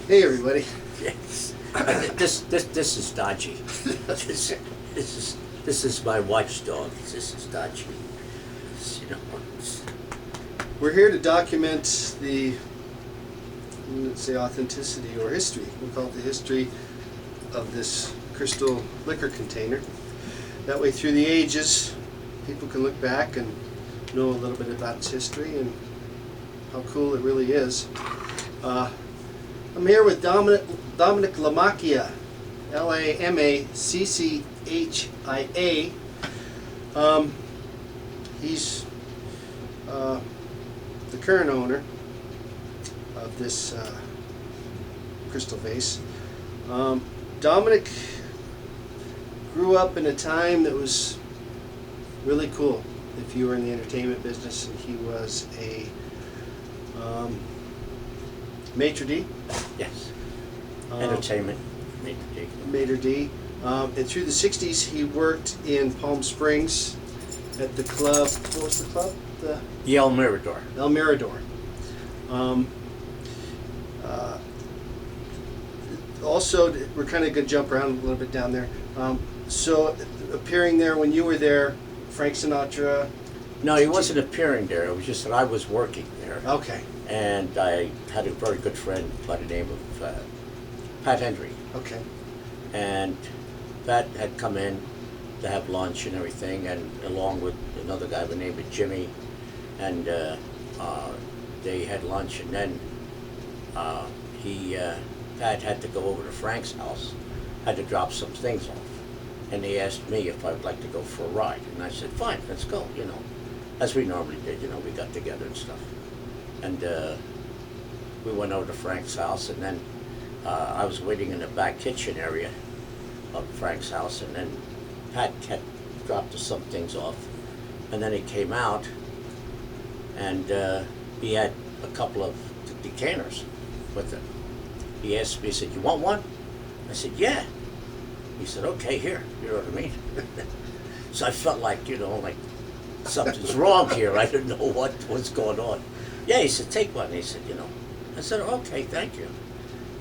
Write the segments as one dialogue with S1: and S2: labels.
S1: Hey everybody.
S2: Yes. This is dodgy. This is my watchdog. This is dodgy. You know.
S1: We're here to document the, let's say, authenticity or history. We'll call it the history of this crystal liquor container. That way, through the ages, people can look back and know a little bit about its history and how cool it really is. I'm here with Dominic Lamacchia, Lamacchia. He's the current owner of this crystal vase. Dominic grew up in a time that was really cool if you were in the entertainment business, and he was a maitre d'.
S2: Yes. Entertainment.
S1: Maitre d'. And through the 60s, he worked in Palm Springs at the club. What was the club? The
S2: El Mirador.
S1: El Mirador. Also, we're kind of going to jump around a little bit down there. So, appearing there when you were there, Frank Sinatra.
S2: No, he wasn't appearing there. It was just that I was working there.
S1: Okay.
S2: And I had a very good friend by the name of Pat Hendry.
S1: Okay.
S2: And Pat had come in to have lunch and everything, and along with another guy by the name of Jimmy, and they had lunch, and then Pat had to go over to Frank's house, had to drop some things off, and he asked me if I would like to go for a ride, and I said, fine, let's go, as we normally did, we got together and stuff. And we went over to Frank's house, and then I was waiting in the back kitchen area of Frank's house, and then Pat had dropped some things off, and then he came out, and he had a couple of decanters with him. He asked me, he said, "You want one?" I said, "Yeah." He said, "Okay, here." You know what I mean? So I felt like, like something's wrong here. I didn't know what was going on. Yeah, he said, "Take one." He said, I said, "Okay, thank you."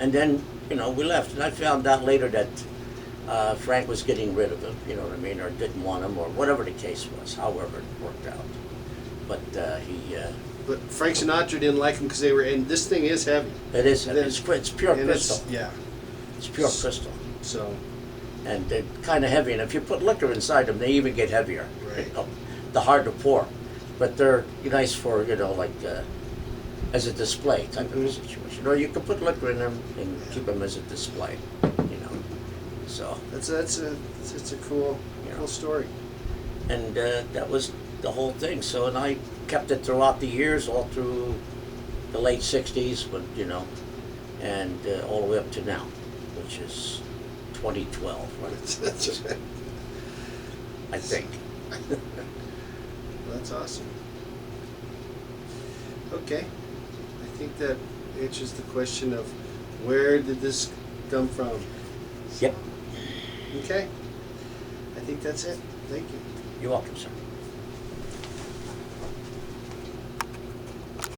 S2: And then, we left, and I found out later that Frank was getting rid of him, you know what I mean, or didn't want him, or whatever the case was, however it worked out. But
S1: But Frank Sinatra didn't like him because they were in. This thing is heavy.
S2: It is heavy. It's pure crystal. It's pure crystal.
S1: So.
S2: And they're kind of heavy, and if you put liquor inside them, they even get heavier.
S1: Right.
S2: They're hard to pour, but they're nice for as a display type of a situation. Or you can put liquor in them and keep them as a display. So
S1: it's a cool story.
S2: And that was the whole thing. So, and I kept it throughout the years, all through the late '60s, but and all the way up to now, which is 2012.
S1: That's right.
S2: I think.
S1: That's awesome. Okay, I think that answers the question of where did this come from.
S2: Yep.
S1: Okay, I think that's it. Thank you.
S2: You're welcome, sir.